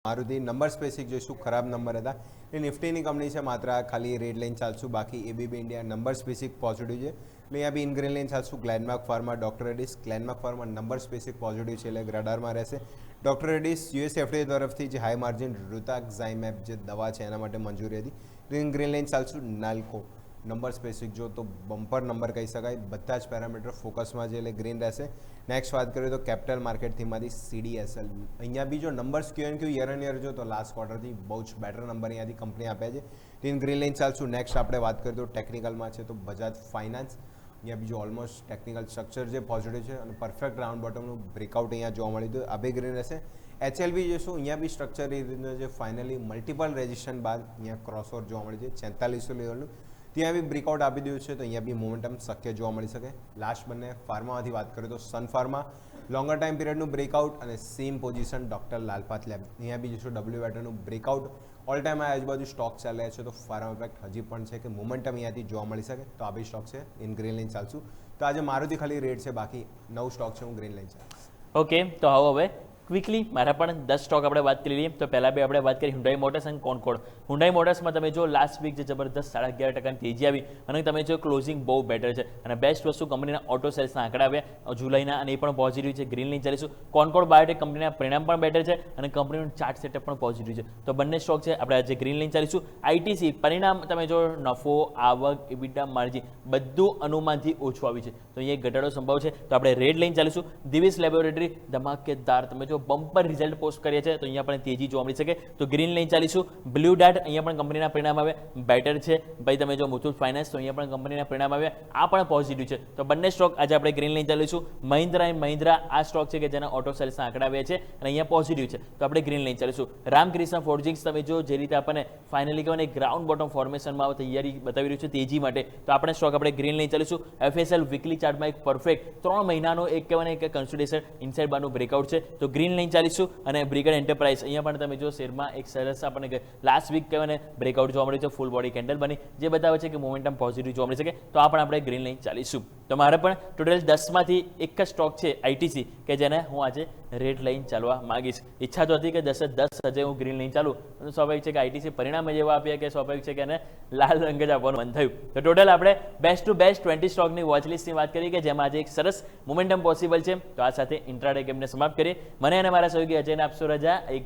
Maruti number specific જોઈશું, ખરાબ number હતા. એ નિફ્ટીની કંપની છે, માત્ર ખાલી રેડ લાઇન ચાલશું. બાકી ABB India number specific positive છે, એટલે અહીંયા બી ઇનગ્રીન લાઇન ચાલશું. Glenmark pharma, doctor Reddy's. Glenmark pharma number specific positive છે, એટલે રડારમાં રહેશે. ડોક્ટર રેડિસ યુએસ એફડીએ તરફથી જે હાઈ માર્જિન રૂતાક્ઝાઇમેબ જે દવા છે એના માટે મંજૂરી હતી, તો ઇનગ્રીન લાઇન ચાલશું. નાલ્કો નંબર સ્પેસિફિક જો તો બમ્પર નંબર કહી શકાય, બધા જ પેરામીટર ફોકસમાં છે એટલે ગ્રીન રહેશે. નેક્સ્ટ વાત કરીએ તો કેપિટલ માર્કેટ થીમમાંથી સીડીએસએલ, અહીંયા બી જો numbers Q and Q year and year જો તો લાસ્ટ ક્વાર્ટરથી બહુ જ બેટર નંબર અહીંયાથી કંપની આપ્યા છે, તો ગ્રીન લાઇન ચાલશું. નેક્સ્ટ આપણે વાત કરીએ તો ટેકનિકલમાં છે તો બજાજ ફાઇનાન્સ, અહીંયા બીજું ઓલમોસ્ટ ટેકનિકલ સ્ટ્રક્ચર જે પોઝિટિવ છે અને પરફેક્ટ રાઉન્ડ બોટમનું બ્રેકઆઉટ અહીંયા જોવા મળ્યું હતું, આ બી ગ્રીન રહેશે. એચએલબી જોઈશું, અહીંયા બી સ્ટ્રક્ચર એ રીતનું છે, ફાઇનલી મલ્ટિપલ રેઝિસ્ટન્સ બાદ અહીંયા ક્રોસઓવર જોવા મળ્યું છે 4600 લેવલનું, ત્યાં બી બ્રેકઆઉટ આપી દીધું છે, તો અહીંયા બી મોમેન્ટમ શક્ય જોવા મળી શકે. લાસ્ટ બંને ફાર્મામાંથી વાત કરીએ તો Sun Pharma longer time પીરિયડનું breakout અને સેમ પોઝિશન ડોક્ટર લાલપાથ લેબ, અહીંયા બી જોઈશું ડબલ્યુ વેટરનું બ્રેકઆઉટ. ઓલ ટાઈમ આ આજુબાજુ સ્ટોક ચાલે છે, તો ફાર્મા ઇફેક્ટ હજી પણ છે કે મોમેન્ટમ અહીંયાથી જોવા મળી શકે, તો આ બી સ્ટોક છે ઇન ગ્રીન લાઇન ચાલશું. તો આજે મારુતિ ખાલી રેડ છે, બાકી 9 સ્ટોક છે હું ગ્રીન લાઇન છે. ઓકે, તો આવો હવે ક્વિકલી મારા પણ 10 સ્ટોક આપણે વાત કરી લઈએ. તો પહેલાં બી આપણે વાત કરી હુન્ડાઈ મોટર્સ અને કોન્કોર્ડ. હુન્ડાઈ મોટર્સમાં તમે જો લાસ્ટ વીક જે જબરદસ્ત 11.5% તેજી આવી અને તમે જો ક્લોઝિંગ બહુ બેટર છે અને બેસ્ટ વસ્તુ કંપનીના ઓટો સેલ્સના આંકડા આવ્યા જુલાઈના અને એ પણ પોઝિટિવ છે, ગ્રીન લાઇન ચાલીશું. કોન્કોર્ડ બાયોટેક કંપનીના પરિણામ પણ બેટર છે અને કંપનીનું ચાર્ટ સેટઅપ પણ પોઝિટિવ છે, તો બંને સ્ટોક છે આપણે આજે ગ્રીન લાઇન ચાલીશું. આઈટીસી પરિણામ તમે જો નફો, આવક, ઇબીટા, માર્જિન બધું અનુમાનથી ઓછું આવ્યું છે, તો અહીંયા ઘટાડો સંભવ છે, તો આપણે રેડ લાઇન ચાલીશું. દિવેશ લેબોરેટરી ધમાકેદાર તમે જો બમ્પર રિઝલ્ટ પોસ્ટ કરીએ છે, તો અહીંયા પણ તેજી જોવા મળી શકે, તો ગ્રીન લાઇન ચાલીશું. બ્લુ ડાર્ટ અહીંયા પણ કંપનીના પરિણામ આવ્યા બેટર છે. ભાઈ તમે જો મુથુટ ફાઇનાન્સ, તો અહીંયા પણ કંપનીના પરિણામ આવ્યા, આ પણ પોઝિટિવ છે, તો બંને સ્ટોક આજે આપણે ગ્રીન લાઇન ચાલીશું. મહિન્દ્રા એન્ડ મહિન્દ્રા આ સ્ટોક છે કે જેના ઓટો સેલ્સના આંકડા આવ્યા છે અને અહીંયા પોઝિટિવ છે, તો આપણે ગ્રીન લાઇન ચાલીશું. રામકૃષ્ણ ફોર્જિંગ્સ તમે જો જે રીતે આપણને ફાઇનલી કહેવાય ગ્રાઉન્ડ બોટમ ફોર્મેશનમાં તૈયારી બતાવી રહ્યું છે તેજી માટે, તો આપણે સ્ટોક આપણે ગ્રીન લાઇન ચાલીશું. એફએસએલ વીકલી ચાર્ટમાં એક પરફેક્ટ 3 મહિનાનો એક કહેવાય કે કન્સોલિડેશન ઇનસાઇડ બારનું બ્રેકઆઉટ છે, તો ગ્રીન લાઇન ચાલીશું. અને બ્રિગેડ એન્ટરપ્રાઇઝ અહીંયા પણ તમે જો શેરમાં એક સરસ આપણને લાસ્ટ વીક કહેવાય બ્રેકઆઉટ જોવા મળ્યું છે, ફૂલ બોડી કેન્ડલ બની જે બતાવે છે કે મોમેન્ટમ પોઝિટિવ જોવા મળી શકે, તો આ પણ આપણે ગ્રીન લાઇન ચાલીશું. તો મારે પણ ટોટલ 10માંથી એક જ સ્ટોક છે આઈટીસી કે જેને હું આજે રેડ લાઇન ચાલવા માંગીશ. ઈચ્છા તો હતી કે 10 હજે હું ગ્રીન લાઇન ચાલું, તો સ્વાભાવિક છે કે આઈટીસી પરિણામ જ એવા આપ્યા કે સ્વાભાવિક છે કે એને લાલ રંગ જ આપવાનું મન થયું. તો ટોટલ આપણે બેસ્ટ ટુ બેસ્ટ 20 સ્ટોકની વોચલિસ્ટની વાત કરી કે જેમાં આજે એક સરસ મોમેન્ટમ પોસિબલ છે, તો આ સાથે ઇન્ટ્રાડે ગેમને સમાપ્ત કરીએ. મને અને મારા સહયોગી અજયને આપશો રજા. એક